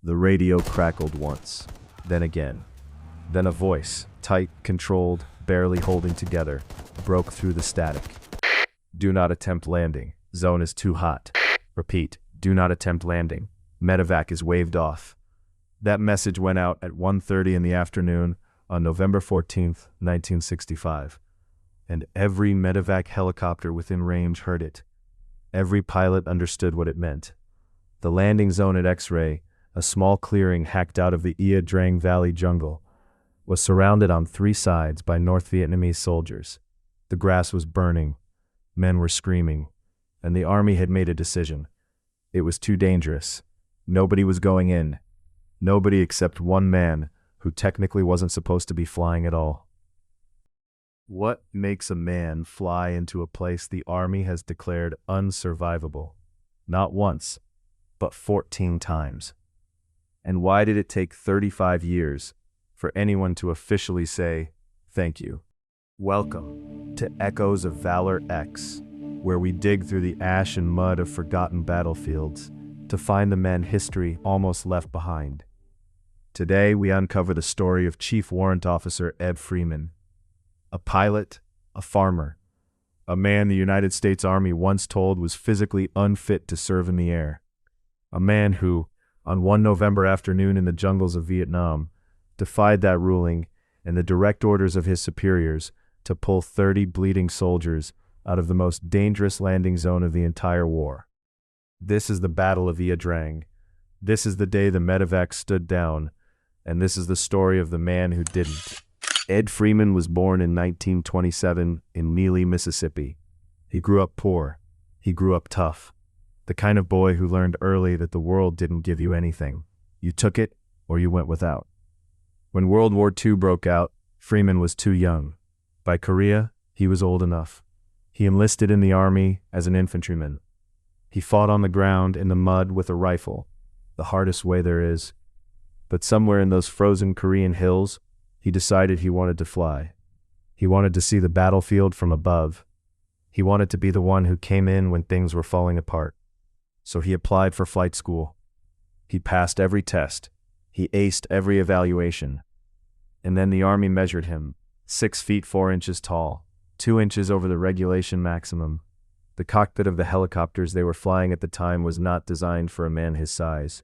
The radio crackled once, then again. Then a voice, tight, controlled, barely holding together, broke through the static. Do not attempt landing. Zone is too hot. Repeat, do not attempt landing. Medevac is waved off. That message went out at 1:30 in the afternoon on November 14th, 1965. And every Medevac helicopter within range heard it. Every pilot understood what it meant. The landing zone at X-ray, a small clearing hacked out of the Ia Drang Valley jungle, was surrounded on three sides by North Vietnamese soldiers. The grass was burning, men were screaming, and the army had made a decision. It was too dangerous. Nobody was going in. Nobody except one man who technically wasn't supposed to be flying at all. What makes a man fly into a place the army has declared unsurvivable? Not once, but 14 times. And why did it take 35 years for anyone to officially say, thank you? Welcome to Echoes of Valor X, where we dig through the ash and mud of forgotten battlefields to find the men history almost left behind. Today, we uncover the story of Chief Warrant Officer Ed Freeman, a pilot, a farmer, a man the United States Army once told was physically unfit to serve in the air, a man who, on one November afternoon in the jungles of Vietnam, defied that ruling and the direct orders of his superiors to pull 30 bleeding soldiers out of the most dangerous landing zone of the entire war. This is the Battle of Ia Drang. This is the day the Medevac stood down, and this is the story of the man who didn't. Ed Freeman was born in 1927 in Neely, Mississippi. He grew up poor. He grew up tough. The kind of boy who learned early that the world didn't give you anything. You took it, or you went without. When World War II broke out, Freeman was too young. By Korea, he was old enough. He enlisted in the army as an infantryman. He fought on the ground in the mud with a rifle, the hardest way there is. But somewhere in those frozen Korean hills, he decided he wanted to fly. He wanted to see the battlefield from above. He wanted to be the one who came in when things were falling apart. So he applied for flight school. He passed every test. He aced every evaluation. And then the Army measured him, 6 feet 4 inches tall, 2 inches over the regulation maximum. The cockpit of the helicopters they were flying at the time was not designed for a man his size.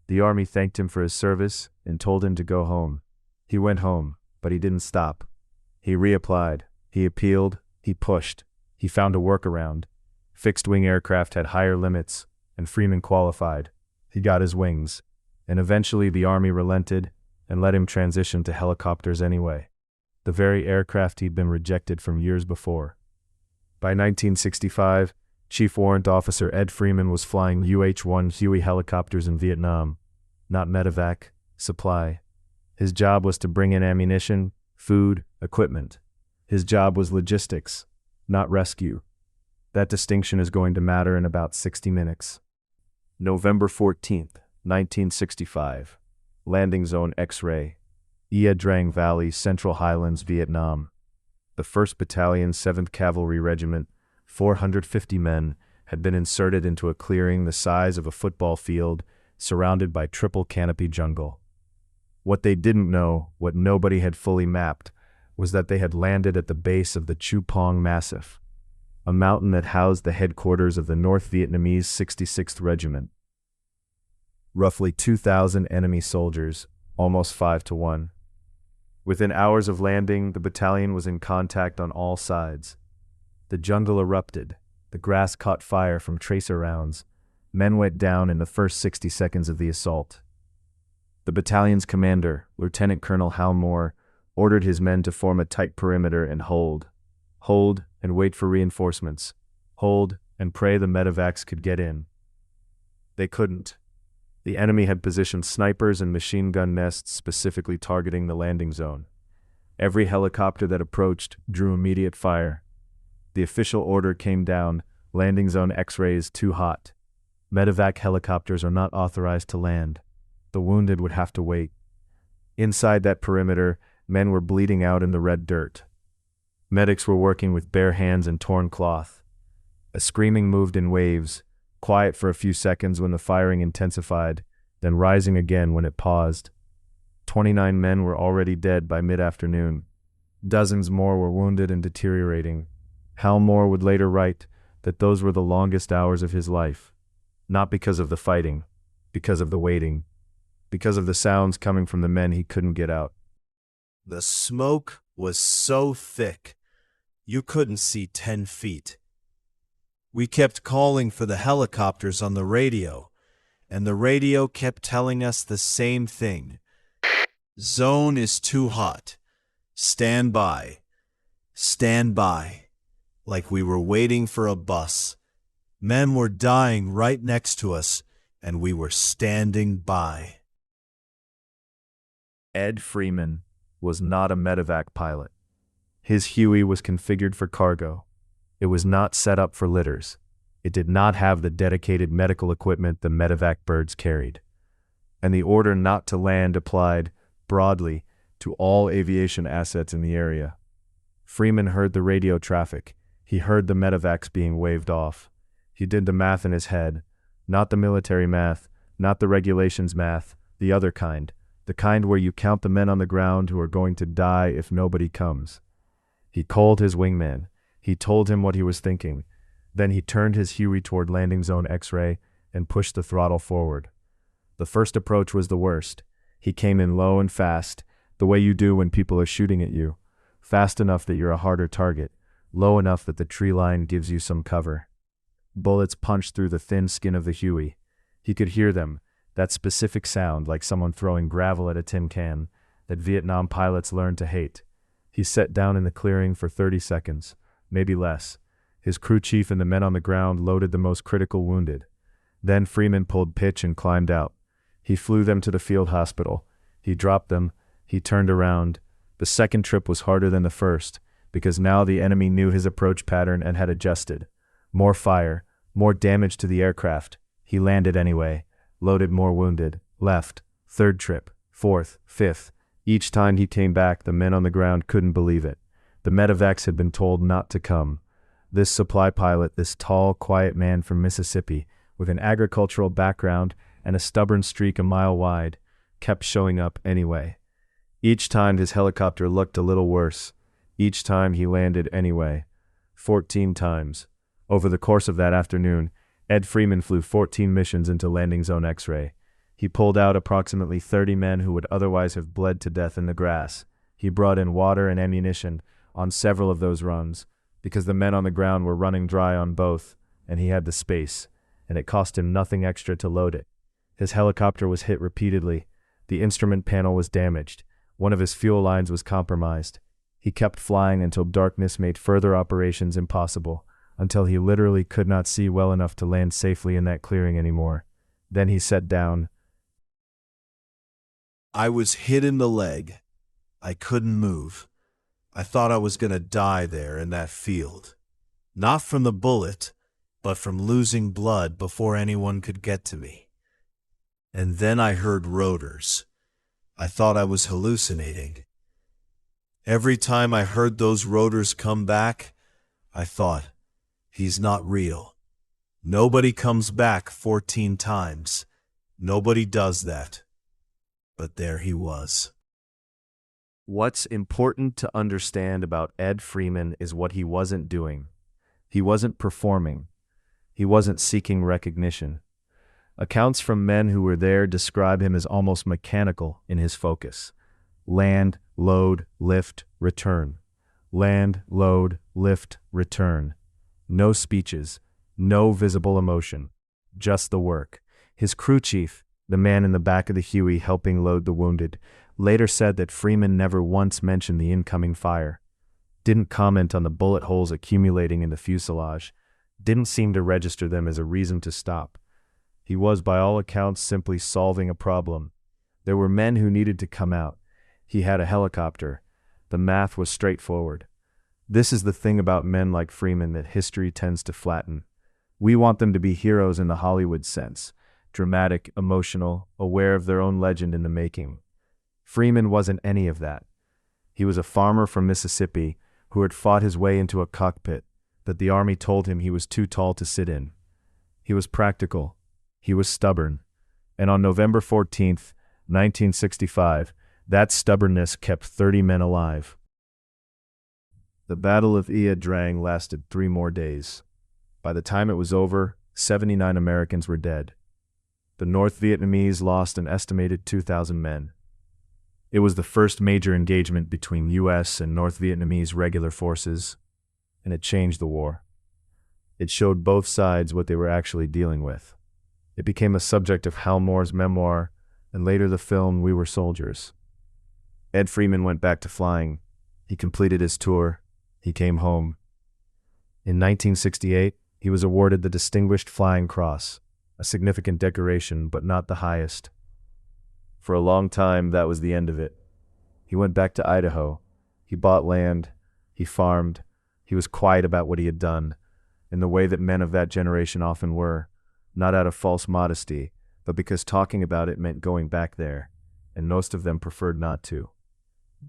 The Army thanked him for his service and told him to go home. He went home, but he didn't stop. He reapplied, he appealed, he pushed, he found a workaround. Fixed-wing aircraft had higher limits, and Freeman qualified. He got his wings, and eventually the Army relented and let him transition to helicopters anyway, the very aircraft he'd been rejected from years before. By 1965, Chief Warrant Officer Ed Freeman was flying UH-1 Huey helicopters in Vietnam, not Medevac, supply. His job was to bring in ammunition, food, equipment. His job was logistics, not rescue. That distinction is going to matter in about 60 minutes. November 14th, 1965. Landing Zone X-ray. Ia Drang Valley, Central Highlands, Vietnam. The 1st Battalion, 7th Cavalry Regiment, 450 men, had been inserted into a clearing the size of a football field, surrounded by triple canopy jungle. What they didn't know, what nobody had fully mapped, was that they had landed at the base of the Chu Pong Massif, a mountain that housed the headquarters of the North Vietnamese 66th Regiment. Roughly 2,000 enemy soldiers, almost 5 to 1. Within hours of landing, the battalion was in contact on all sides. The jungle erupted, the grass caught fire from tracer rounds, men went down in the first 60 seconds of the assault. The battalion's commander, Lieutenant Colonel Hal Moore, ordered his men to form a tight perimeter and hold and wait for reinforcements, hold and pray the Medevacs could get in. They couldn't. The enemy had positioned snipers and machine gun nests specifically targeting the landing zone. Every helicopter that approached drew immediate fire. The official order came down, landing zone X-ray is too hot. Medevac helicopters are not authorized to land. The wounded would have to wait. Inside that perimeter, men were bleeding out in the red dirt. Medics were working with bare hands and torn cloth. A screaming moved in waves, quiet for a few seconds when the firing intensified, then rising again when it paused. 29 men were already dead by mid-afternoon. Dozens more were wounded and deteriorating. Hal Moore would later write that those were the longest hours of his life. Not because of the fighting, because of the waiting, because of the sounds coming from the men he couldn't get out. The smoke was so thick, you couldn't see 10 feet. We kept calling for the helicopters on the radio, and the radio kept telling us the same thing. Zone is too hot. Stand by. Stand by. Like we were waiting for a bus. Men were dying right next to us, and we were standing by. Ed Freeman was not a Medevac pilot. His Huey was configured for cargo. It was not set up for litters. It did not have the dedicated medical equipment the Medevac birds carried. And the order not to land applied broadly to all aviation assets in the area. Freeman heard the radio traffic. He heard the Medevacs being waved off. He did the math in his head, not the military math, not the regulations math, the other kind, the kind where you count the men on the ground who are going to die if nobody comes. He called his wingman. He told him what he was thinking. Then he turned his Huey toward landing zone X-ray and pushed the throttle forward. The first approach was the worst. He came in low and fast, the way you do when people are shooting at you. Fast enough that you're a harder target, low enough that the tree line gives you some cover. Bullets punched through the thin skin of the Huey. He could hear them, that specific sound like someone throwing gravel at a tin can, that Vietnam pilots learned to hate. He sat down in the clearing for 30 seconds, maybe less. His crew chief and the men on the ground loaded the most critical wounded. Then Freeman pulled pitch and climbed out. He flew them to the field hospital. He dropped them. He turned around. The second trip was harder than the first, because now the enemy knew his approach pattern and had adjusted. More fire, more damage to the aircraft. He landed anyway, loaded more wounded, left. Third trip, fourth, fifth. Each time he came back, the men on the ground couldn't believe it. The Medevacs had been told not to come. This supply pilot, this tall, quiet man from Mississippi, with an agricultural background and a stubborn streak a mile wide, kept showing up anyway. Each time his helicopter looked a little worse. Each time he landed anyway. 14 times. Over the course of that afternoon, Ed Freeman flew 14 missions into landing zone X-ray. He pulled out approximately 30 men who would otherwise have bled to death in the grass. He brought in water and ammunition on several of those runs, because the men on the ground were running dry on both, and he had the space, and it cost him nothing extra to load it. His helicopter was hit repeatedly. The instrument panel was damaged. One of his fuel lines was compromised. He kept flying until darkness made further operations impossible, until he literally could not see well enough to land safely in that clearing anymore. Then he sat down. I was hit in the leg. I couldn't move. I thought I was going to die there in that field. Not from the bullet, but from losing blood before anyone could get to me. And then I heard rotors. I thought I was hallucinating. Every time I heard those rotors come back, I thought, he's not real. Nobody comes back 14 times. Nobody does that. But there he was. What's important to understand about Ed Freeman is what he wasn't doing. He wasn't performing. He wasn't seeking recognition. Accounts from men who were there describe him as almost mechanical in his focus. Land, load, lift, return. Land, load, lift, return. No speeches, no visible emotion, just the work. His crew chief, the man in the back of the Huey helping load the wounded, later said that Freeman never once mentioned the incoming fire, didn't comment on the bullet holes accumulating in the fuselage, didn't seem to register them as a reason to stop. He was, by all accounts, simply solving a problem. There were men who needed to come out. He had a helicopter. The math was straightforward. This is the thing about men like Freeman that history tends to flatten. We want them to be heroes in the Hollywood sense, dramatic, emotional, aware of their own legend in the making. Freeman wasn't any of that. He was a farmer from Mississippi who had fought his way into a cockpit that the Army told him he was too tall to sit in. He was practical. He was stubborn. And on November 14th, 1965, that stubbornness kept 30 men alive. The Battle of Ia Drang lasted 3 more days. By the time it was over, 79 Americans were dead. The North Vietnamese lost an estimated 2,000 men. It was the first major engagement between U.S. and North Vietnamese regular forces, and it changed the war. It showed both sides what they were actually dealing with. It became a subject of Hal Moore's memoir, and later the film We Were Soldiers. Ed Freeman went back to flying. He completed his tour. He came home. In 1968, he was awarded the Distinguished Flying Cross, a significant decoration, but not the highest. For a long time, that was the end of it. He went back to Idaho. He bought land. He farmed. He was quiet about what he had done, in the way that men of that generation often were, not out of false modesty, but because talking about it meant going back there, and most of them preferred not to.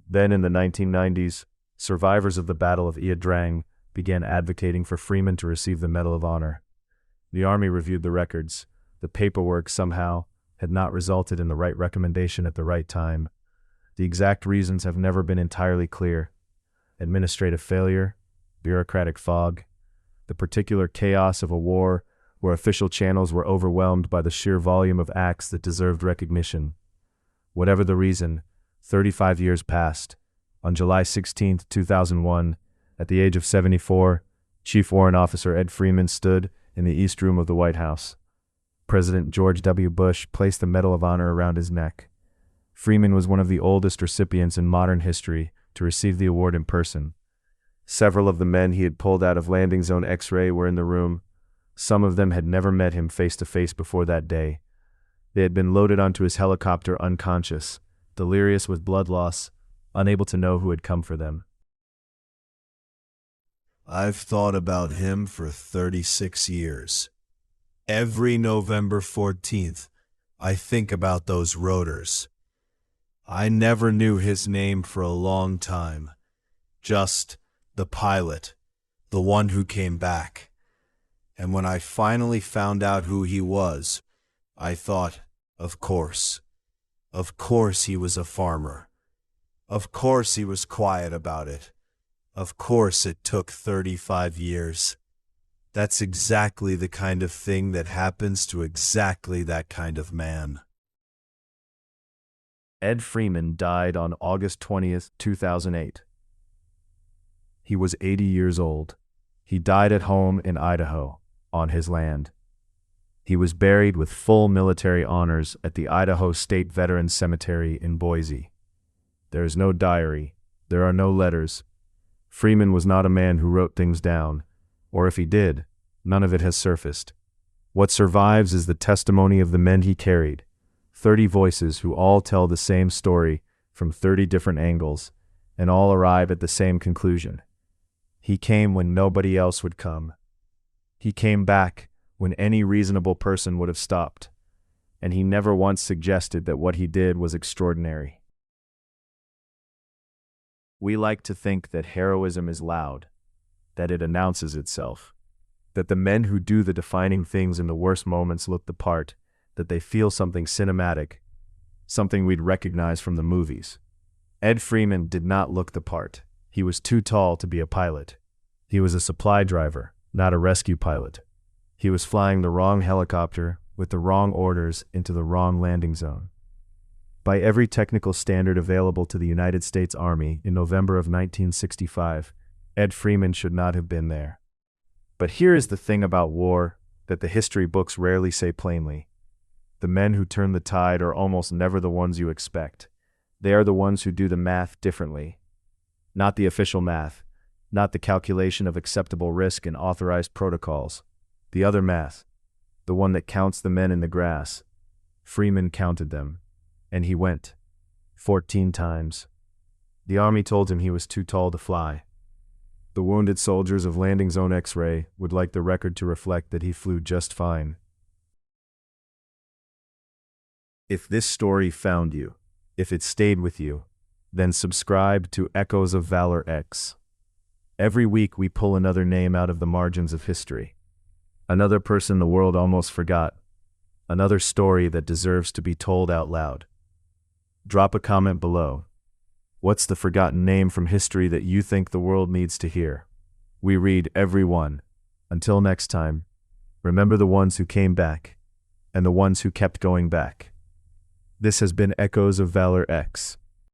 Then in the 1990s, survivors of the Battle of Ia Drang began advocating for Freeman to receive the Medal of Honor. The Army reviewed the records. The paperwork somehow had not resulted in the right recommendation at the right time. The exact reasons have never been entirely clear. Administrative failure, bureaucratic fog, the particular chaos of a war where official channels were overwhelmed by the sheer volume of acts that deserved recognition. Whatever the reason, 35 years passed. On July 16, 2001, at the age of 74, Chief Warrant Officer Ed Freeman stood in the East Room of the White House. President George W. Bush placed the Medal of Honor around his neck. Freeman was one of the oldest recipients in modern history to receive the award in person. Several of the men he had pulled out of landing zone X-ray were in the room. Some of them had never met him face-to-face before that day. They had been loaded onto his helicopter unconscious, delirious with blood loss, unable to know who had come for them. I've thought about him for 36 years. Every November 14th, I think about those rotors. I never knew his name for a long time. Just the pilot, the one who came back. And when I finally found out who he was, I thought, of course. Of course he was a farmer. Of course he was quiet about it. Of course it took 35 years. That's exactly the kind of thing that happens to exactly that kind of man. Ed Freeman died on August 20th, 2008. He was 80 years old. He died at home in Idaho, on his land. He was buried with full military honors at the Idaho State Veterans Cemetery in Boise. There is no diary. There are no letters. Freeman was not a man who wrote things down, or if he did, none of it has surfaced. What survives is the testimony of the men he carried, 30 voices who all tell the same story from 30 different angles, and all arrive at the same conclusion. He came when nobody else would come. He came back when any reasonable person would have stopped, and he never once suggested that what he did was extraordinary. We like to think that heroism is loud, that it announces itself, that the men who do the defining things in the worst moments look the part, that they feel something cinematic, something we'd recognize from the movies. Ed Freeman did not look the part. He was too tall to be a pilot. He was a supply driver, not a rescue pilot. He was flying the wrong helicopter with the wrong orders into the wrong landing zone. By every technical standard available to the United States Army in November of 1965, Ed Freeman should not have been there. But here is the thing about war that the history books rarely say plainly. The men who turn the tide are almost never the ones you expect. They are the ones who do the math differently. Not the official math, not the calculation of acceptable risk and authorized protocols. The other math, the one that counts the men in the grass. Freeman counted them, and he went 14 times. The Army told him he was too tall to fly. The wounded soldiers of Landing Zone X-ray would like the record to reflect that he flew just fine. If this story found you, if it stayed with you, then subscribe to Echoes of Valor X. Every week we pull another name out of the margins of history. Another person the world almost forgot. Another story that deserves to be told out loud. Drop a comment below. What's the forgotten name from history that you think the world needs to hear? We read every one. Until next time, remember the ones who came back, and the ones who kept going back. This has been Echoes of Valor X.